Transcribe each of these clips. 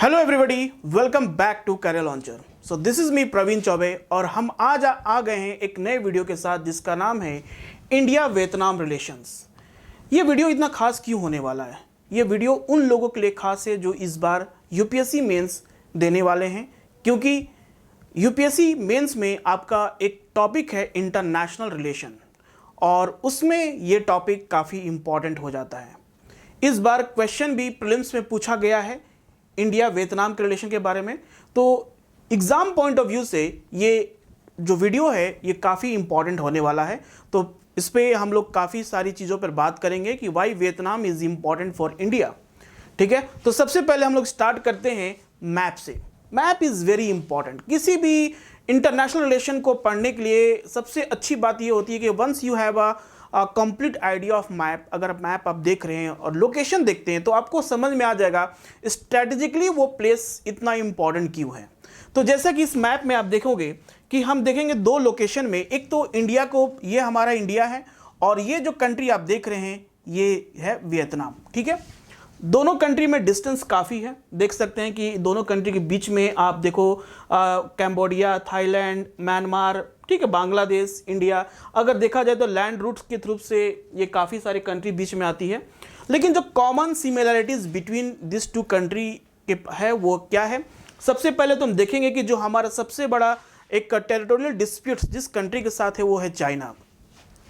Hello everybody, welcome back to career launcher. So this is me Praveen Chaubey और हम आज आ गए हैं एक नए वीडियो के साथ जिसका नाम है इंडिया वियतनाम रिलेशंस। ये वीडियो इतना खास क्यों होने वाला है? ये वीडियो उन लोगों के लिए खास है जो इस बार यूपीएससी मेंस देने वाले हैं, क्योंकि यूपीएससी मेंस में आपका एक टॉपिक है इंटरनेशनल रिलेशन और उसमें ये टॉपिक काफ़ी इम्पॉर्टेंट हो जाता है। इस बार क्वेश्चन भी प्रीलिम्स में पूछा गया है इंडिया वियतनाम के रिलेशन के बारे में, तो एग्ज़ाम पॉइंट ऑफ व्यू से ये जो वीडियो है ये काफ़ी इंपॉर्टेंट होने वाला है। तो इस पर हम लोग काफ़ी सारी चीज़ों पर बात करेंगे कि why Vietnam is important for India. ठीक है, तो सबसे पहले हम लोग स्टार्ट करते हैं मैप से। Map is very important. किसी भी इंटरनेशनल रिलेशन को पढ़ने के लिए सबसे अच्छी बात ये होती है कि once you have a complete idea of map, अगर मैप आप देख रहे हैं और लोकेशन देखते हैं तो आपको समझ में आ जाएगा स्ट्रेटेजिकली वो प्लेस इतना इंपॉर्टेंट क्यों है। तो जैसा कि इस मैप में आप देखोगे कि हम देखेंगे दो लोकेशन में, एक तो इंडिया को, ये हमारा इंडिया है और ये जो कंट्री आप देख रहे हैं ये है वियतनाम। ठीक है, दोनों कंट्री में डिस्टेंस काफ़ी है। देख सकते हैं कि दोनों कंट्री के बीच में आप देखो कैम्बोडिया, थाईलैंड, म्यांमार, ठीक है, बांग्लादेश, इंडिया, अगर देखा जाए तो लैंड रूट्स के थ्रू से ये काफ़ी सारी कंट्री बीच में आती है। लेकिन जो common similarities between this two country के है वो क्या है? सबसे पहले तो हम देखेंगे कि जो हमारा सबसे बड़ा एक टेरिटोरियल डिस्प्यूट जिस कंट्री के साथ है वो है चाइना।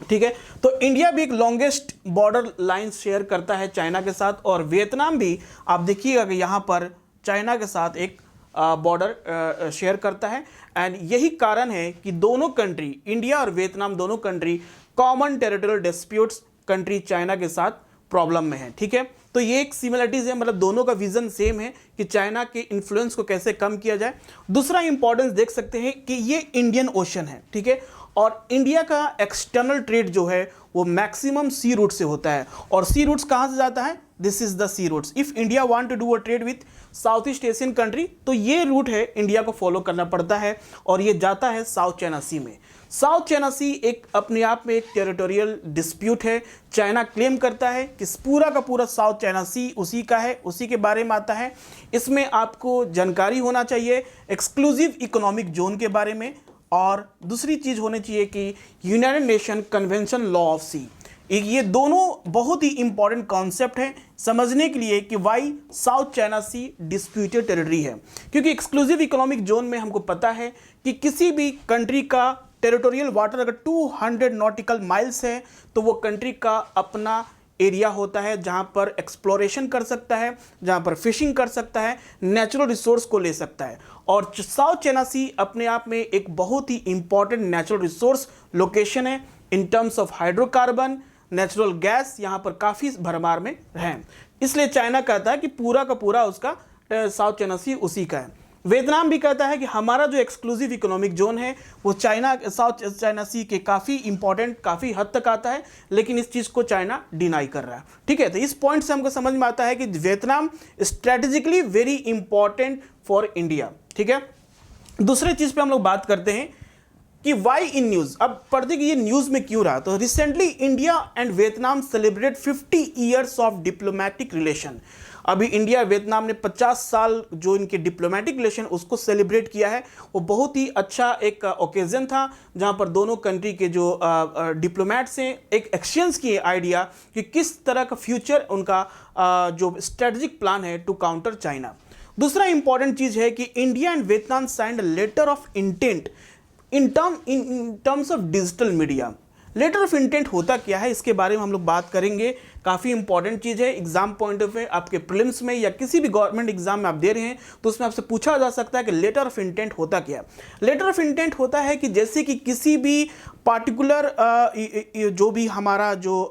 ठीक है, तो इंडिया भी एक लॉन्गेस्ट बॉर्डर लाइन शेयर करता है चाइना के साथ और वियतनाम भी आप देखिएगा कि यहाँ पर चाइना के साथ एक बॉर्डर शेयर करता है। एंड यही कारण है कि दोनों कंट्री, इंडिया और वियतनाम दोनों country, common territorial disputes country China के साथ प्रॉब्लम में है। ठीक है, तो ये एक सिमिलरिटीज है, मतलब दोनों का विजन सेम है कि चाइना के इन्फ्लुएंस को कैसे कम किया जाए। दूसरा इंपॉर्टेंस देख सकते हैं कि ये इंडियन ओशन है। ठीक है, और इंडिया का एक्सटर्नल ट्रेड जो है वो मैक्सिमम सी रूट से होता है और सी रूट्स कहाँ से जाता है? This is the sea routes. If India want to do a trade with South East Asian country तो ये रूट है इंडिया को फॉलो करना पड़ता है और ये जाता है साउथ चाइना सी में। साउथ चाइना सी एक अपने आप में एक टेरिटोरियल डिस्प्यूट है। चाइना क्लेम करता है कि पूरा का पूरा साउथ चाइना सी उसी का है, उसी के बारे में आता है। इसमें आपको जानकारी होना चाहिए एक्सक्लूसिव इकोनॉमिक जोन के बारे में और दूसरी चीज़ होनी चाहिए कि United Nation convention law of sea. ये दोनों बहुत ही इंपॉर्टेंट कॉन्सेप्ट हैं समझने के लिए कि वाई साउथ चाइना सी डिस्प्यूटेड टेरिटरी है, क्योंकि एक्सक्लूसिव इकोनॉमिक जोन में हमको पता है कि किसी भी कंट्री का टेरिटोरियल वाटर अगर 200 नॉटिकल माइल्स है तो वो कंट्री का अपना एरिया होता है जहाँ पर एक्सप्लोरेशन कर सकता है, जहाँ पर फिशिंग कर सकता है, नेचुरल रिसोर्स को ले सकता है। और साउथ चाइना सी अपने आप में एक बहुत ही इंपॉर्टेंट नेचुरल रिसोर्स लोकेशन है इन terms of hydrocarbon, natural gas यहाँ पर काफ़ी भरमार में है। इसलिए चाइना कहता है कि पूरा का पूरा उसका साउथ चाइना सी उसी का है। वियतनाम भी कहता है कि हमारा जो एक्सक्लूसिव इकोनॉमिक जोन है वो चाइना, साउथ चाइना सी के काफ़ी इंपॉर्टेंट, काफ़ी हद तक आता है, लेकिन इस चीज़ को चाइना डिनाई कर रहा है। ठीक है, तो इस पॉइंट से हमको समझ में आता है कि Vietnam strategically very important for India. ठीक है, दूसरे चीज़ पे हम लोग बात करते हैं कि वाई इन न्यूज़। अब पढ़ते कि ये न्यूज़ में क्यों रहा, तो recently India and Vietnam celebrate 50 years of diplomatic relation. अभी इंडिया वियतनाम ने 50 साल जो इनके डिप्लोमेटिक रिलेशन उसको सेलिब्रेट किया है। वो बहुत ही अच्छा एक ओकेजन था जहां पर दोनों कंट्री के जो डिप्लोमेट्स हैं एक एक्सचेंज किए आइडिया कि किस तरह का फ्यूचर उनका जो स्ट्रेटजिक प्लान है टू काउंटर चाइना। दूसरा इंपॉर्टेंट चीज़ है कि India and Vietnam signed letter of intent in terms of digital media. Letter of intent होता क्या है इसके बारे में हम लोग बात करेंगे। काफ़ी इंपॉर्टेंट चीज़ है एग्जाम पॉइंट ऑफ व्यू, आपके प्रीलिम्स में या किसी भी गवर्नमेंट एग्जाम में आप दे रहे हैं तो उसमें आपसे पूछा जा सकता है कि लेटर ऑफ इंटेंट होता क्या है। लेटर ऑफ इंटेंट होता है कि जैसे कि किसी भी पार्टिकुलर जो भी हमारा जो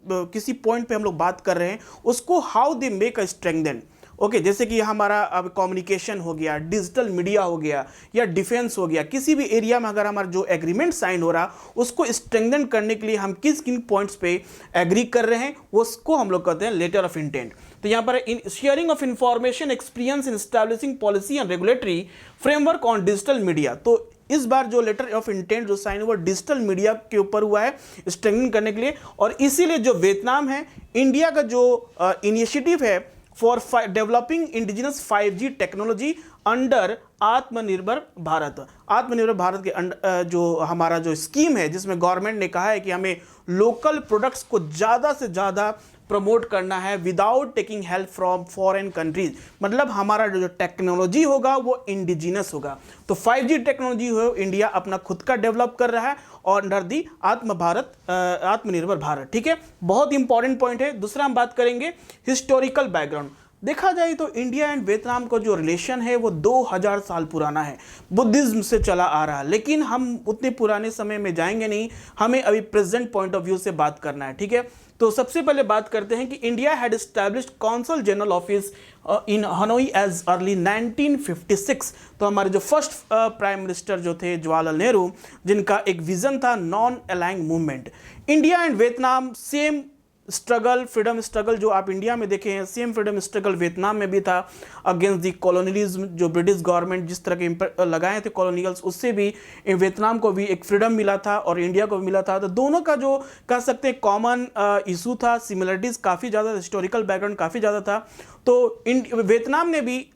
किसी पॉइंट पे हम लोग बात कर रहे हैं उसको how they make a strengthen. Okay, जैसे कि हमारा अब कम्युनिकेशन हो गया, डिजिटल मीडिया हो गया या डिफेंस हो गया, किसी भी एरिया में अगर हमारा जो एग्रीमेंट साइन हो रहा उसको स्ट्रेंथन करने के लिए हम किन किन पॉइंट्स पे एग्री कर रहे हैं उसको हम लोग कहते हैं लेटर ऑफ इंटेंट। तो यहाँ पर in sharing of information, experience in establishing policy and regulatory framework on digital media. तो इस बार जो लेटर ऑफ इंटेंट जो साइन हुआ डिजिटल मीडिया के ऊपर हुआ है स्ट्रेंथन करने के लिए, और इसीलिए जो वियतनाम है, इंडिया का जो इनिशिएटिव है for developing indigenous 5G technology under आत्मनिर्भर भारत। आत्मनिर्भर भारत के जो हमारा जो स्कीम है, जिसमें गवर्नमेंट ने कहा है कि हमें लोकल प्रोडक्ट्स को ज़्यादा से ज़्यादा प्रमोट करना है without taking help from foreign countries. मतलब हमारा जो टेक्नोलॉजी होगा वो इंडिजिनस होगा। तो 5G टेक्नोलॉजी हो इंडिया अपना खुद का डेवलप कर रहा है और अंडर दी आत्मनिर्भर भारत। ठीक है, बहुत इंपॉर्टेंट पॉइंट है। दूसरा हम बात करेंगे हिस्टोरिकल बैकग्राउंड। देखा जाए तो इंडिया एंड वियतनाम का जो रिलेशन है वो 2000 साल पुराना है, बुद्धिज्म से चला आ रहा है। लेकिन हम उतने पुराने समय में जाएंगे नहीं, हमें अभी प्रेजेंट पॉइंट ऑफ व्यू से बात करना है। ठीक है, तो सबसे पहले बात करते हैं कि India had established consul general office in Hanoi as early 1956। तो हमारे जो फर्स्ट प्राइम मिनिस्टर जो थे जवाहरलाल नेहरू, जिनका एक विजन था non aligning movement. India and Vietnam same struggle, freedom struggle जो आप इंडिया में देखे हैं, सेम फ्रीडम स्ट्रगल वियतनाम में भी था अगेंस्ट दी कॉलोनियलिज्म। जो ब्रिटिश गवर्नमेंट जिस तरह के लगाए थे कॉलोनियल्स, उससे भी वियतनाम को भी एक फ्रीडम मिला था और इंडिया को भी मिला था। तो दोनों का जो कह सकते हैं कॉमन इशू था, सिमिलरिटीज़ काफ़ी ज़्यादा, हिस्टोरिकल बैकग्राउंड काफ़ी ज़्यादा था। तो वियतनाम ने भी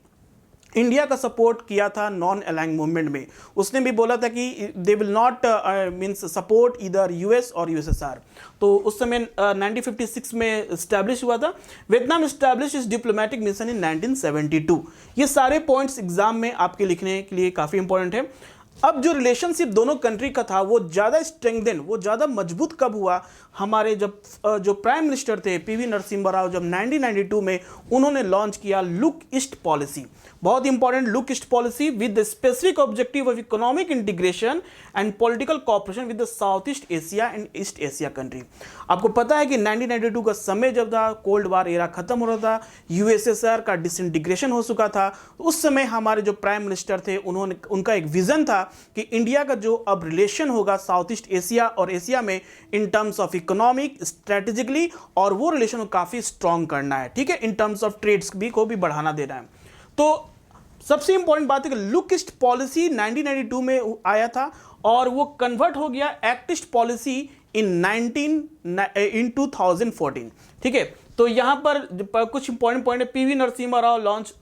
इंडिया का सपोर्ट किया था नॉन अलाइंग मूवमेंट में। उसने भी बोला था कि they will not means support इधर यूएस और यूएसएसआर। तो उस समय 1956 में इस्टेब्लिश हुआ था। वियतनाम इस्टेब्लिश इस डिप्लोमेटिक मिशन इन 1972। ये सारे पॉइंट्स एग्जाम में आपके लिखने के लिए काफ़ी इंपॉर्टेंट है। अब जो रिलेशनशिप दोनों कंट्री का था वो ज़्यादा स्ट्रेंथन, वो ज़्यादा मजबूत कब हुआ? हमारे जब जो प्राइम मिनिस्टर थे पीवी नरसिम्हा राव, जब 1992 में उन्होंने लॉन्च किया लुक ईस्ट पॉलिसी। बहुत important, look east policy with the specific objective of economic integration and political cooperation with the South East Asia and east Asia country. आपको पता है कि 1992 का समय जब था, कोल्ड वार एरा खत्म हो रहा था, यूएसएसआर का डिसइंटीग्रेशन हो चुका था। उस समय हमारे जो प्राइम मिनिस्टर थे उनका एक विजन था कि इंडिया का जो अब रिलेशन होगा साउथ ईस्ट एशिया और एशिया में इन टर्म्स ऑफ इकोनॉमिक स्ट्रेटेजिकली, और वो रिलेशन को काफ़ी स्ट्रॉन्ग करना है। ठीक है, इन टर्म्स ऑफ ट्रेड्स को भी बढ़ाना देना है। तो सबसे इंपॉर्टेंट बात है कि लुक ईस्ट पॉलिसी 1992 में आया था और वो कन्वर्ट हो गया एक्ट ईस्ट पॉलिसी इन 2014। ठीक है, तो यहां पर कुछ इंपॉर्टेंट पॉइंट है। PV Narasimha Rao launch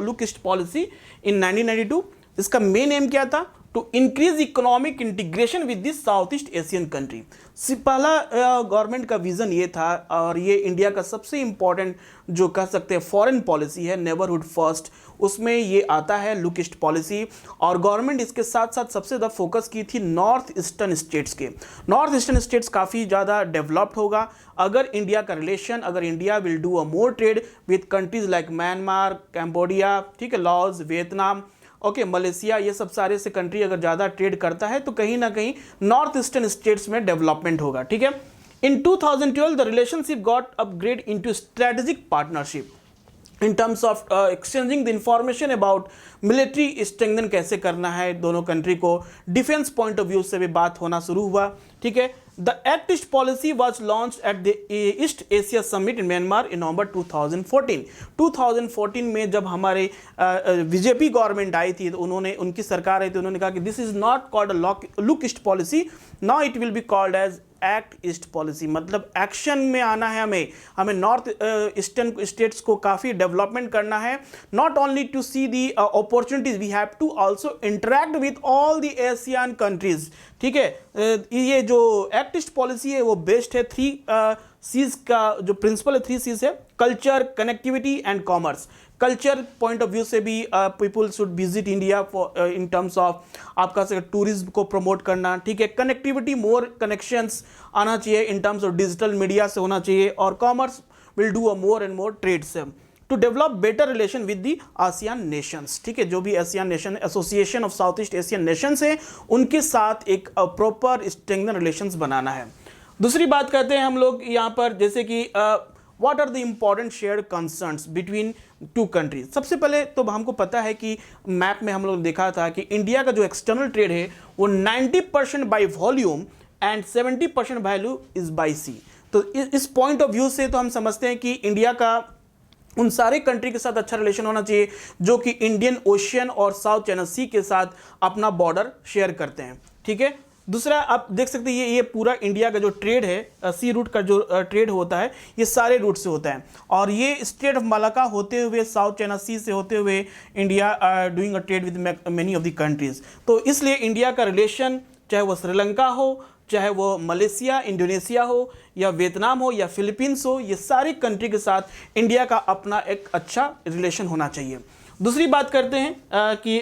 look east policy in 1992। इसका मेन एम क्या था? To increase economic integration with the South East Asian country. पहला गवर्नमेंट का विजन ये था, और ये इंडिया का सबसे इंपॉर्टेंट जो कह सकते हैं फॉरेन पॉलिसी है, नेबरहुड फर्स्ट, उसमें ये आता है लुक ईस्ट पॉलिसी। और गवर्नमेंट इसके साथ साथ सबसे ज़्यादा फोकस की थी नॉर्थ ईस्टर्न स्टेट्स के। नॉर्थ ईस्टर्न स्टेट्स काफ़ी ज़्यादा डेवलप्ड होगा अगर इंडिया का रिलेशन, अगर India will do a more trade with countries like Myanmar, Cambodia, ठीक है, लाओस, वियतनाम, ओके, मलेशिया, ये सब सारे से कंट्री अगर ज़्यादा ट्रेड करता है तो कहीं ना कहीं नॉर्थ ईस्टर्न स्टेट्स में डेवलपमेंट होगा। ठीक है, इन 2012 the relationship got upgrade into strategic partnership in terms of exchanging the information about military strengthen कैसे करना है दोनों कंट्री को, डिफेंस पॉइंट ऑफ व्यू से भी बात होना शुरू हुआ। ठीक है, the Act east policy was launch at the East Asia summit in Myanmar in November 2014। 2014 में जब हमारे बीजेपी गवर्नमेंट आई थी, तो उनकी सरकार आई थी, उन्होंने कहा कि this is not called a look east policy, now it will be called as act east policy. मतलब एक्शन में आना है, हमें नॉर्थ ईस्टर्न स्टेट्स को काफ़ी डेवलपमेंट करना है। Not only to see the opportunities, we have to also interact with all the Asian countries. ठीक है, ये जो एक्ट ईस्ट पॉलिसी है वो बेस्ड है 3 सीज का जो प्रिंसिपल है, 3 सीज है, culture, connectivity and commerce. Culture point of view से भी people should visit India for in terms of आपका से टूरिज्म को प्रमोट करना। ठीक है, कनेक्टिविटी, मोर कनेक्शंस आना चाहिए in terms of digital media से होना चाहिए, और commerce will do a more and more trades to develop better relation with the ASEAN nations. ठीक है, जो भी ASEAN nation, association of South East Asian nations है, उनके साथ एक प्रॉपर स्ट्रेंथन रिलेशंस बनाना है। दूसरी बात करते हैं हम लोग यहाँ पर, जैसे कि what are the important shared concerns between 2 countries. सबसे पहले तो हमको पता है कि मैप में हम लोग देखा था कि इंडिया का जो एक्सटर्नल ट्रेड है वो 90% by volume and 70% value is by sea. तो इस पॉइंट ऑफ व्यू से तो हम समझते हैं कि इंडिया का उन सारे कंट्री के साथ अच्छा रिलेशन होना चाहिए जो कि इंडियन ओशियन और साउथ चाइना सी के साथ अपना बॉर्डर शेयर करते हैं। ठीक है, दूसरा आप देख सकते हैं ये पूरा इंडिया का जो ट्रेड है, सी रूट का जो ट्रेड होता है, ये सारे रूट से होता है। और ये स्ट्रेट ऑफ मलाका होते हुए साउथ चाइना सी से होते हुए India doing a trade with many of the countries. तो इसलिए इंडिया का रिलेशन, चाहे वो श्रीलंका हो, चाहे वो मलेशिया, इंडोनेशिया हो, या वियतनाम हो, या फिलीपींस हो, ये सारी कंट्री के साथ इंडिया का अपना एक अच्छा रिलेशन होना चाहिए। दूसरी बात करते हैं कि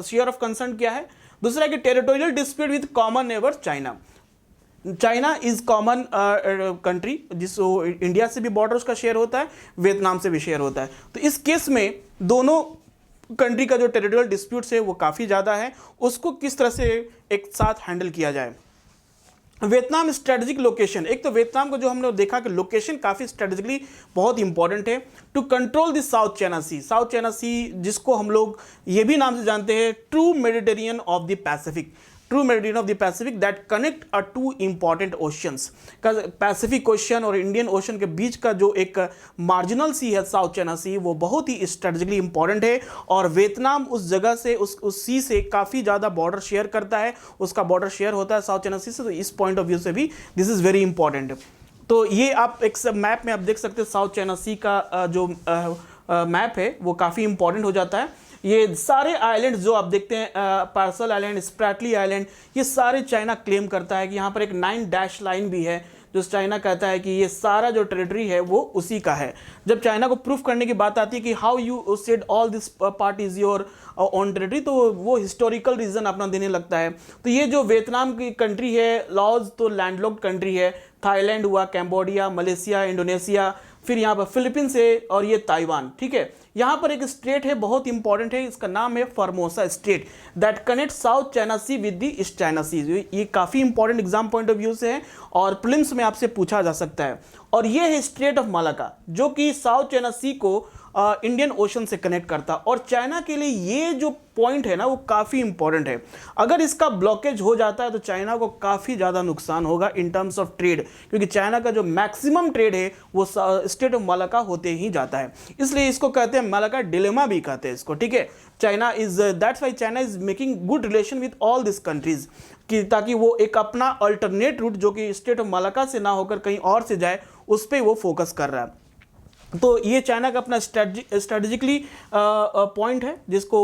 शेयर ऑफ कंसर्न क्या है। दूसरा कि territorial dispute with common neighbour China. China is common country, जिसको इंडिया से भी बॉर्डर उसका शेयर होता है, वियतनाम से भी शेयर होता है। तो इस केस में दोनों कंट्री का जो टेरिटोरियल डिस्प्यूट्स है वो काफ़ी ज़्यादा है, उसको किस तरह से एक साथ हैंडल किया जाए। वियतनाम स्ट्रेटेजिक लोकेशन, एक तो वियतनाम को जो हमने देखा कि लोकेशन काफ़ी स्ट्रेटेजिकली बहुत इंपॉर्टेंट है to control the south China C. South China Sea जिसको हम लोग ये भी नाम से जानते हैं true Mediterranean of the Pacific, true meridian of the Pacific that connect a two important oceans. का पैसिफिक ओशन और इंडियन ओशन के बीच का जो एक मार्जिनल सी है साउथ चाइना सी, वो बहुत ही स्ट्रेटेजिकली इंपॉर्टेंट है। और वियतनाम उस जगह से उस सी से काफ़ी ज़्यादा बॉर्डर शेयर करता है, उसका बॉर्डर शेयर होता है साउथ चाइना सी से। तो इस पॉइंट ऑफ व्यू से भी दिस इज़ वेरी इंपॉर्टेंट। तो ये आप एक मैप में आप देख सकते हैं साउथ चाइना सी का जो मैप है वो काफ़ी इंपॉर्टेंट हो जाता है। ये सारे आइलैंड जो आप देखते हैं, पार्सल आइलैंड, स्प्रैटली आइलैंड, ये सारे चाइना क्लेम करता है कि यहाँ पर एक 9 डैश लाइन भी है जो चाइना कहता है कि ये सारा जो टेरिटरी है वो उसी का है। जब चाइना को प्रूफ करने की बात आती है कि how you said all this part is your on territory, तो वो हिस्टोरिकल रीजन अपना देने लगता है। तो ये जो वियतनाम की कंट्री है, लॉज तो लैंडलॉक्ड कंट्री है, थाईलैंड हुआ, कैम्बोडिया, मलेशिया, इंडोनेशिया, फिर यहाँ पर फिलीपींस है, और ये ताइवान, ठीक है। यहाँ पर एक स्टेट है बहुत इंपॉर्टेंट है, इसका नाम है Formosa strait that connect south China sea with the east China sea. ये काफ़ी important exam point of view से है और प्रीलिम्स में आपसे पूछा जा सकता है। और ये है स्ट्रेट ऑफ मलाका जो कि साउथ चाइना सी को इंडियन ओशन से कनेक्ट करता। और चाइना के लिए ये जो पॉइंट है ना वो काफ़ी इंपॉर्टेंट है। अगर इसका ब्लॉकेज हो जाता है तो चाइना को काफ़ी ज़्यादा नुकसान होगा इन टर्म्स ऑफ ट्रेड, क्योंकि चाइना का जो मैक्सिमम ट्रेड है वो स्ट्रेट ऑफ मलाका होते ही जाता है। इसलिए इसको कहते हैं मलाका डिलेमा भी कहते हैं इसको, ठीक है। China is that's why China is making good relation with all this countries, कि ताकि वो एक अपना अल्टरनेट रूट जो कि स्ट्रेट ऑफ मलाका से ना होकर कहीं और से जाए उस पर वो फोकस कर रहा है। तो ये चाइना का अपना स्ट्रेटेजिकली पॉइंट है जिसको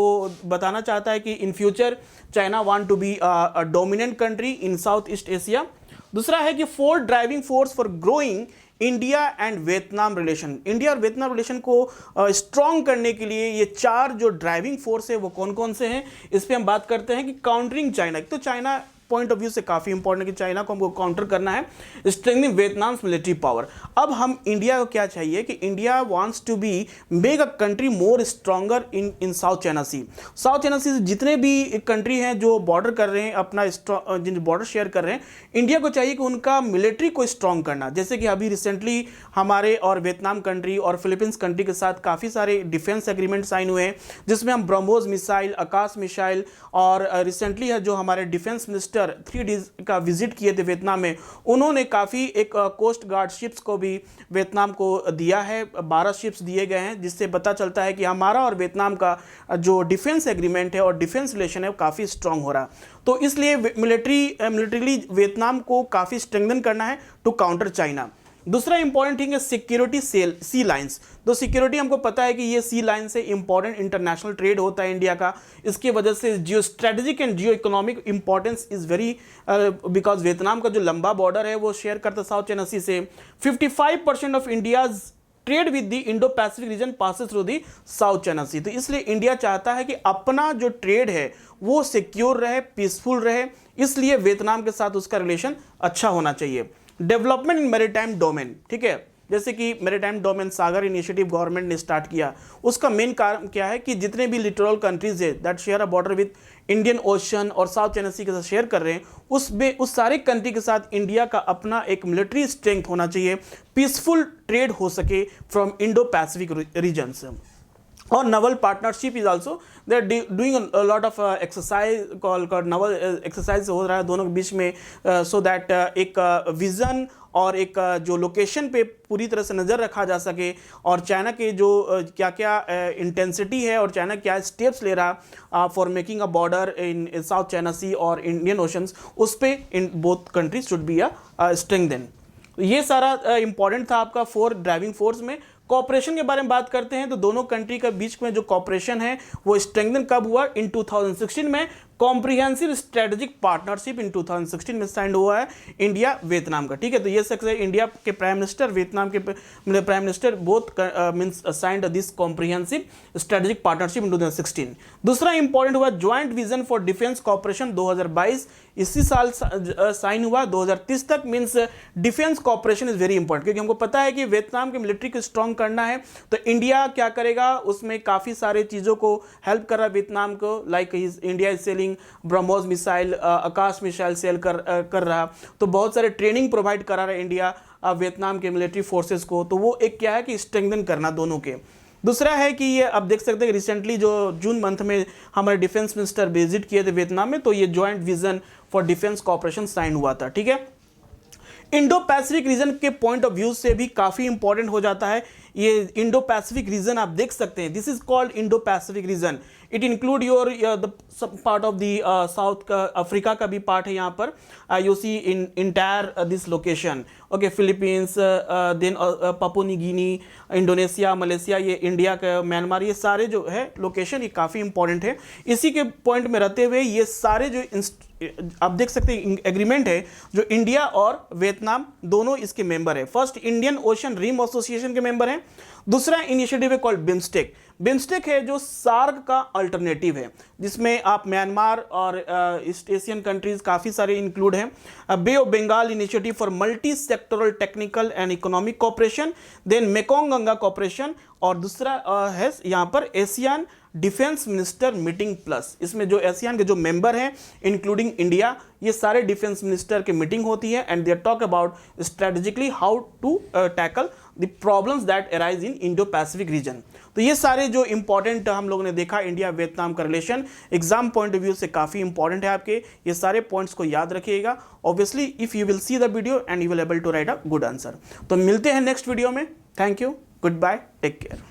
बताना चाहता है कि in future China want to be a dominant country in South East Asia. दूसरा है कि 4 driving force for growing India and Vietnam relation. India और वियतनाम रिलेशन को स्ट्रॉन्ग करने के लिए ये 4 जो ड्राइविंग फोर्स है वो कौन कौन से हैं, इस पर हम बात करते हैं। कि काउंटरिंग चाइना, तो चाइना पॉइंट ऑफ व्यू से काफ़ी इंपॉर्टेंट है कि चाइना को हमको काउंटर करना है, स्ट्रेंथनिंग वियतनाम्स मिलिट्री पावर। अब हम इंडिया को क्या चाहिए कि India wants to be make a country more stronger in south China C. South China sea से जितने भी कंट्री हैं जो बॉर्डर कर रहे हैं, अपना जिन बॉर्डर शेयर कर रहे हैं, इंडिया को चाहिए कि उनका मिलिट्री को स्ट्रॉन्ग करना। जैसे कि अभी रिसेंटली हमारे और वियतनाम कंट्री और फिलीपींस कंट्री के साथ काफ़ी सारे डिफेंस एग्रीमेंट साइन हुए हैं, जिसमें हम ब्रह्मोस मिसाइल, आकाश मिसाइल, और रिसेंटली है जो हमारे डिफेंस मिनिस्टर 3 डेज का विजिट किए थे वियतनाम में, उन्होंने काफ़ी एक कोस्ट गार्ड शिप्स को भी वियतनाम को दिया है, 12 शिप्स दिए गए हैं, जिससे पता चलता है कि हमारा और वियतनाम का जो डिफेंस एग्रीमेंट है और डिफेंस रिलेशन है वो काफ़ी स्ट्रांग हो रहा। तो इसलिए मिलिट्रीली वियतनाम को काफ़ी स्ट्रेंथन करना है टू काउंटर चाइना। दूसरा इंपॉर्टेंट थिंग है सिक्योरिटी सी लाइंस। तो सिक्योरिटी हमको पता है कि ये सी लाइन से इंपॉर्टेंट इंटरनेशनल ट्रेड होता है इंडिया का, इसकी वजह से geo strategic and Jio economic importance is very, because Vietnam का जो लंबा बॉर्डर है वो शेयर करता साउथ चाइना सी से। 55% of India's trade with the Indo Pacific region passes through the south China sea. तो इसलिए इंडिया चाहता है कि अपना जो ट्रेड है वो सिक्योर रहे, पीसफुल रहे, इसलिए वियतनाम के साथ उसका रिलेशन अच्छा होना चाहिए। डेवलपमेंट इन मैरीटाइम डोमेन, ठीक है, जैसे कि मैरीटाइम डोमेन सागर इनिशिएटिव गवर्नमेंट ने स्टार्ट किया, उसका मेन कारण क्या है कि जितने भी लिटोरल कंट्रीज है that share a border with Indian ocean और साउथ चाइना सी के साथ शेयर कर रहे हैं, उसमें उस सारे कंट्री के साथ इंडिया का अपना एक मिलिट्री स्ट्रेंथ होना चाहिए, पीसफुल ट्रेड हो सके फ्रॉम इंडो पैसिफिक रीजन से। और naval partnership is also they are doing a lot of exercise called naval exercise हो रहा है दोनों के बीच में, so that एक विजन और एक जो लोकेशन पे पूरी तरह से नज़र रखा जा सके, और चाइना के जो क्या क्या इंटेंसिटी है और चाइना क्या स्टेप्स ले रहा for making a border in south China sea और इंडियन ओशंस, उस पे in both countries should be a strengthen. ये सारा इंपॉर्टेंट था आपका 4 ड्राइविंग फोर्स में। कॉपरेशन के बारे में बात करते हैं तो दोनों कंट्री के बीच में जो कॉपरेशन है वो स्ट्रेंथन कब हुआ, इन 2016 में कॉम्प्रिहेंसिव स्ट्रेटेजिक पार्टनरशिप इन 2016 में साइन हुआ है इंडिया वियतनाम का, ठीक है। तो ये सक्सेस इंडिया के प्राइम मिनिस्टर, वियतनाम के prime minister both means signed this comprehensive strategic partnership in 2016। दूसरा इंपॉर्टेंट हुआ joint vision for defence cooperation 2022, इसी साल साइन हुआ 2030 तक। Means defence cooperation is very important, क्योंकि हमको पता है कि वियतनाम के मिलिट्री को स्ट्रॉन्ग करना है तो इंडिया क्या करेगा, उसमें काफ़ी सारे चीज़ों को हेल्प कर रहा है वियतनाम को, like India is selling BrahMos missile, Akash missile sale कर रहा, तो बहुत सारे ट्रेनिंग प्रोवाइड करा रहा है इंडिया वियतनाम के मिलिट्री फोर्सेस को। तो वो एक क्या है कि स्ट्रेंथन करना दोनों के। दूसरा है कि ये आप देख सकते हैं रिसेंटली जो जून मंथ में हमारे डिफेंस मिनिस्टर विजिट किए थे वियतनाम में, तो ये joint vision for defence cooperation sign हुआ था, ठीक है। इंडो पैसिफिक रीजन के पॉइंट ऑफ व्यू से भी काफ़ी इंपॉर्टेंट हो जाता है ये इंडो पैसिफिक रीजन। आप देख सकते हैं this is called Indo Pacific region. It include your the part of the south का, अफ्रीका का भी पार्ट है यहाँ पर। You see in entire this location, okay, Philippines, then Papua New Guinea, Indonesia, Malaysia, ये इंडिया का, Myanmar, ये सारे जो है लोकेशन ये काफ़ी इंपॉर्टेंट है। इसी के पॉइंट में रहते हुए ये सारे जो आप देख सकते हैं एग्रीमेंट है जो इंडिया और वियतनाम दोनों इसके मेंबर है। First Indian Ocean Rim Association के मेंबर हैं। दूसरा इनिशिएटिव है कॉल्ड बिम्स्टेक। बिम्स्टेक है जो सार्क का अल्टरनेटिव है, जिसमें आप म्यांमार और ईस्ट एशियन कंट्रीज काफ़ी सारे इंक्लूड हैं। Bay of Bengal initiative for multi sectoral technical and economic cooperation, then Mekong Ganga cooperation, और दूसरा है यहाँ पर ASEAN defence minister meeting plus. इसमें जो एशियन के जो मेंबर हैं इंक्लूडिंग इंडिया, ये सारे डिफेंस मिनिस्टर की मीटिंग होती है and they talk about strategically how to tackle the problems that arise in Indo Pacific region. तो ये सारे जो इंपॉर्टेंट हम लोगों ने देखा इंडिया वियतनाम का relation, exam point of view से काफ़ी इंपॉर्टेंट है आपके, ये सारे पॉइंट्स को याद रखिएगा। Obviously if you will see the video and you will able to write a good answer. तो मिलते हैं नेक्स्ट वीडियो में। Thank you, goodbye, take care.